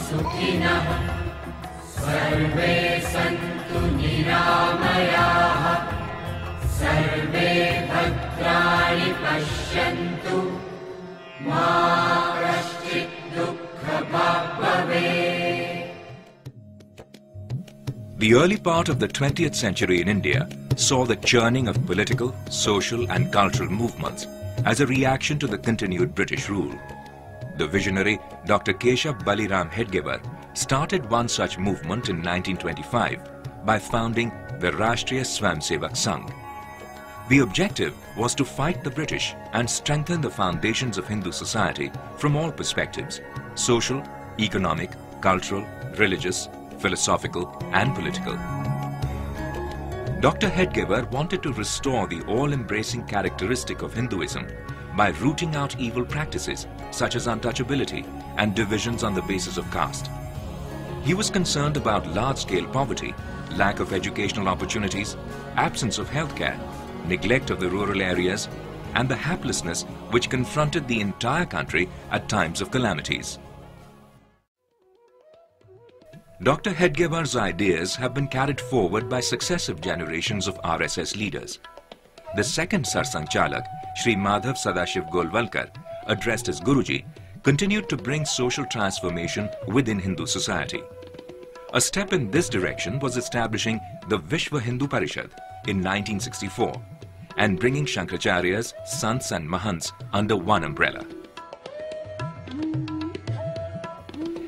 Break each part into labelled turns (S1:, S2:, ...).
S1: सुखिनः सर्वे सन्तु निरामयाः सर्वे भद्राणि पश्यन्तु मा कश्चित् दुःखभाग् भवेत्.
S2: The early part of the 20th century in India saw the churning of political, social and cultural movements as a reaction to the continued British rule. The visionary Dr. Keshav Baliram Hedgewar started one such movement in 1925 by founding the Rashtriya Swayamsevak Sangh. The objective was to fight the British and strengthen the foundations of Hindu society from all perspectives: social, economic, cultural, religious, philosophical and political. Dr. Hedgewar wanted to restore the all-embracing characteristic of Hinduism by rooting out evil practices such as untouchability and divisions on the basis of caste. He was concerned about large-scale poverty, lack of educational opportunities, absence of healthcare, neglect of the rural areas, and the haplessness which confronted the entire country at times of calamities. Dr. Hedgewar's ideas have been carried forward by successive generations of RSS leaders. The second Sarsang Chalak, Shri Madhav Sadashiv Golwalkar, addressed as Guruji, continued to bring social transformation within Hindu society. A step in this direction was establishing the Vishwa Hindu Parishad in 1964 and bringing Shankracharyas, Sants and Mahants under one umbrella.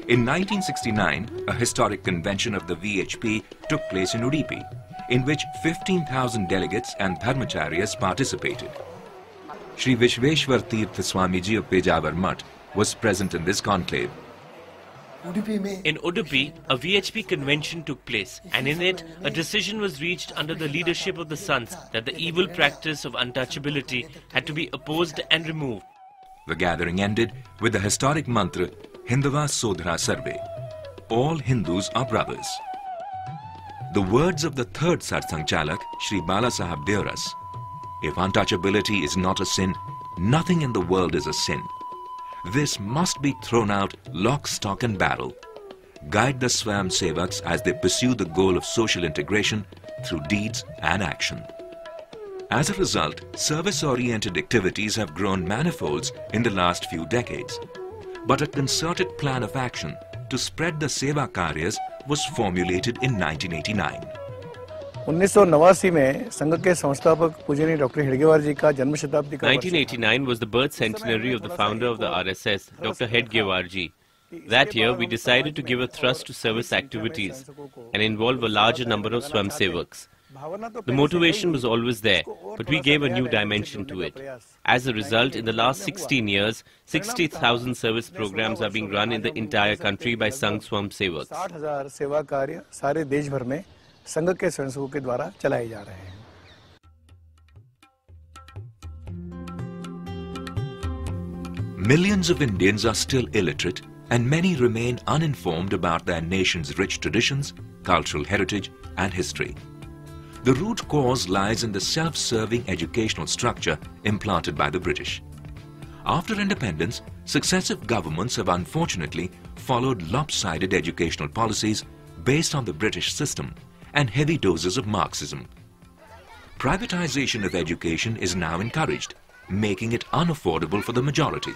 S2: In 1969, a historic convention of the VHP took place in Udupi, in which 15,000 delegates and dharmacharyas participated. Shri Vishveshwar Tirth Swamiji of Pejavar Mutt was present in this conclave.
S3: In Udupi, a VHP convention took place, and in it, a decision was reached under the leadership of the Sants that the evil practice of untouchability had to be opposed and removed.
S2: The gathering ended with the historic mantra, Hindava Sodhra Sarve. All Hindus are brothers. The words of the third Satsang Chalak, Shri Balasaheb Deoras. If untouchability is not a sin, nothing in the world is a sin. This must be thrown out lock, stock and barrel. Guide the Swayam Sevaks as they pursue the goal of social integration through deeds and action. As a result, service-oriented activities have grown manifolds in the last few decades. But a concerted plan of action to spread the Seva Karyas was formulated in 1989.
S4: 1989 में संघ के संस्थापक पूजनीय doctor Hedgewar जी का जन्म शताब्दी का
S3: 1989 was the birth centenary of the founder of the RSS, Dr. Hedgewar ji. That year, we decided to give a thrust to service activities and involve a larger number of Swayamsevaks. The motivation was always there, but we gave a new dimension to it. As a result, in the last 16 years, 60,000 service programs are being run in the entire country by Sangh Swayamsevaks.
S4: 60,000 सेवा कार्य सारे देश भर में संघ के स्वयंसेवकों के द्वारा चलाए जा रहे हैं.
S2: Millions of Indians are still illiterate and many remain uninformed about their nation's rich traditions, cultural heritage and history. The root cause lies in the self-serving educational structure implanted by the British. After independence, successive governments have unfortunately followed lopsided educational policies based on the British system and heavy doses of Marxism. Privatization of education is now encouraged, making it unaffordable for the majority.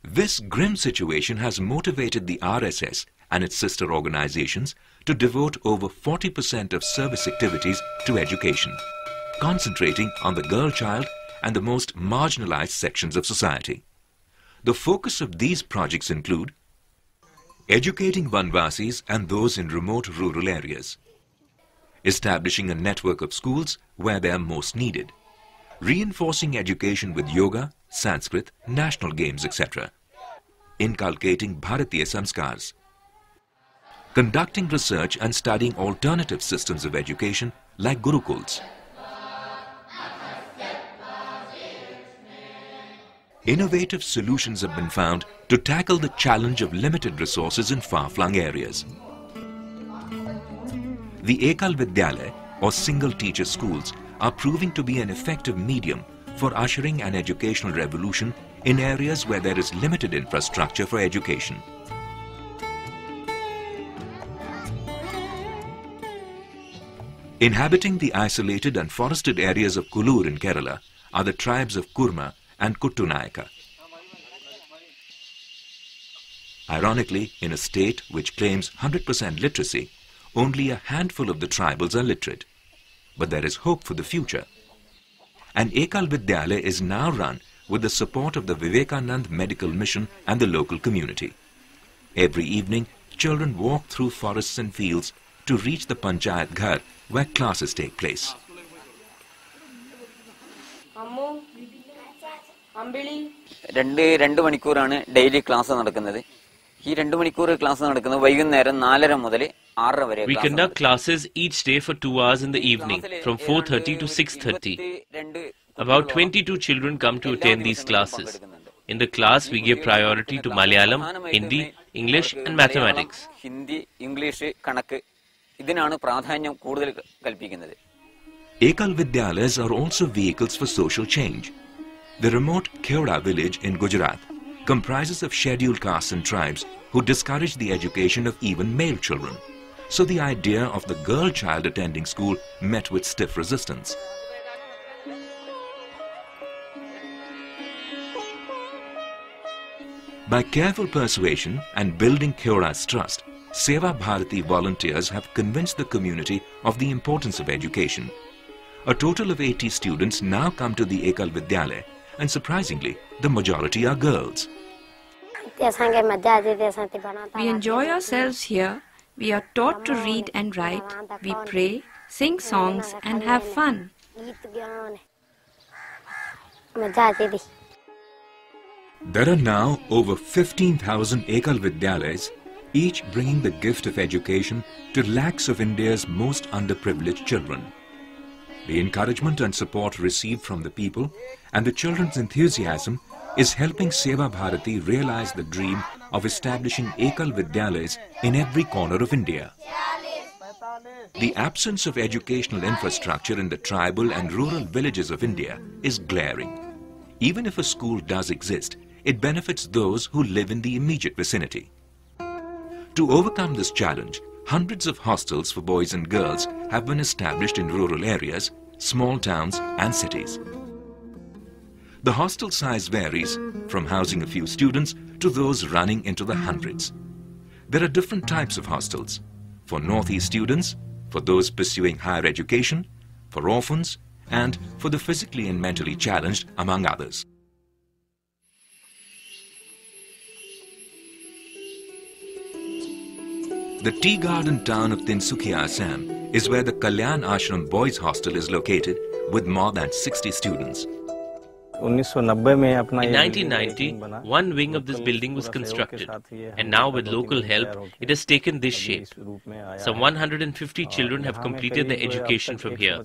S2: This grim situation has motivated the RSS and its sister organizations to devote over 40% of service activities to education, concentrating on the girl child and the most marginalized sections of society. The focus of these projects include educating Vanvasis and those in remote rural areas, establishing a network of schools where they are most needed, reinforcing education with yoga, Sanskrit, national games, etc., inculcating Bharatiya Samskars, conducting research and studying alternative systems of education like Gurukuls. Innovative solutions have been found to tackle the challenge of limited resources in far-flung areas. The Ekal Vidyalaya or single teacher schools are proving to be an effective medium for ushering an educational revolution in areas where there is limited infrastructure for education. Inhabiting the isolated and forested areas of Kulur in Kerala are the tribes of Kurma and Kuttunaika. Ironically, in a state which claims 100% literacy, only a handful of the tribals are literate. But there is hope for the future. An Ekal Vidyalaya is now run with the support of the Vivekanand Medical Mission and the local community. Every evening, children walk through forests and fields to reach the Panchayat Ghar where classes take place.
S5: രണ്ട് മണിക്കൂറാണ് daily class നടക്കുന്നത്. ഈ 2 മണിക്കൂർ class നടക്കുന്നത് വൈകുന്നേരം 4:30 മുതൽ 6:00 വരെ.
S3: We conduct classes each day for 2 hours in the evening from 4:30 to 6:30. About 22 children come to attend these classes. In the class we give priority to Malayalam, Hindi, English and mathematics.
S5: Hindi, English, കണക്ക് ഇതിനാണ് പ്രാധാന്യം കൂടുതൽ കൽപ്പിക്കുന്നത്.
S2: Ekal Vidyalayas are also vehicles for social change. The remote Kheoda village in Gujarat comprises of scheduled castes and tribes who discourage the education of even male children. So the idea of the girl child attending school met with stiff resistance. By careful persuasion and building Kheoda's trust, Seva Bharati volunteers have convinced the community of the importance of education. A total of 80 students now come to the Ekal Vidyalaya, and surprisingly, the majority are girls.
S6: We enjoy ourselves here. We are taught to read and write. We pray, sing songs and have fun.
S2: There are now over 15,000 Ekal Vidyalayas, each bringing the gift of education to lakhs of India's most underprivileged children. The encouragement and support received from the people and the children's enthusiasm is helping Seva Bharati realize the dream of establishing Ekal Vidyalayas in every corner of India. The absence of educational infrastructure in the tribal and rural villages of India is glaring. Even if a school does exist, it benefits those who live in the immediate vicinity. To overcome this challenge, hundreds of hostels for boys and girls have been established in rural areas, small towns and cities. The hostel size varies from housing a few students to those running into the hundreds. There are different types of hostels: for Northeast students, for those pursuing higher education, for orphans, and for the physically and mentally challenged, among others. The tea garden town of Tinsukia, Assam is where the Kalyan Ashram Boys Hostel is located with more than 60 students.
S3: In 1990, one wing of this building was constructed, and now with local help, it has taken this shape. Some 150 children have completed their education from here.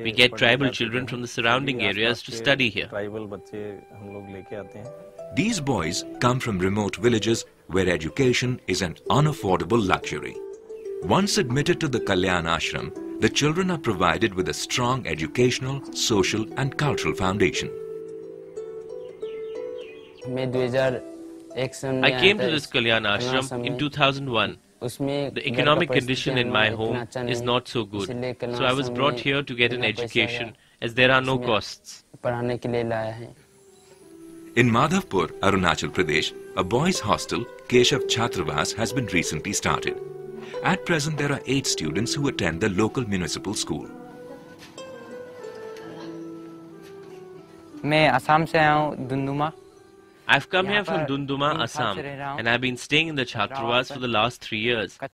S3: We get tribal children from the surrounding areas to study here.
S2: These boys come from remote villages where education is an unaffordable luxury. Once admitted to the Kalyan Ashram, the children are provided with a strong educational, social and cultural foundation.
S3: I came to this Kalyan Ashram in 2001. The economic condition in my home is not so good, so I was brought here to get an education as there are no costs.
S2: In Madhavpur, Arunachal Pradesh, a boys' hostel, Keshav Chhatravas, has been recently started. At present, there are 8 students who attend the local municipal school.
S3: I've come here from Dunduma, Assam, and I've been staying in the Chhatravas for the last 3 years.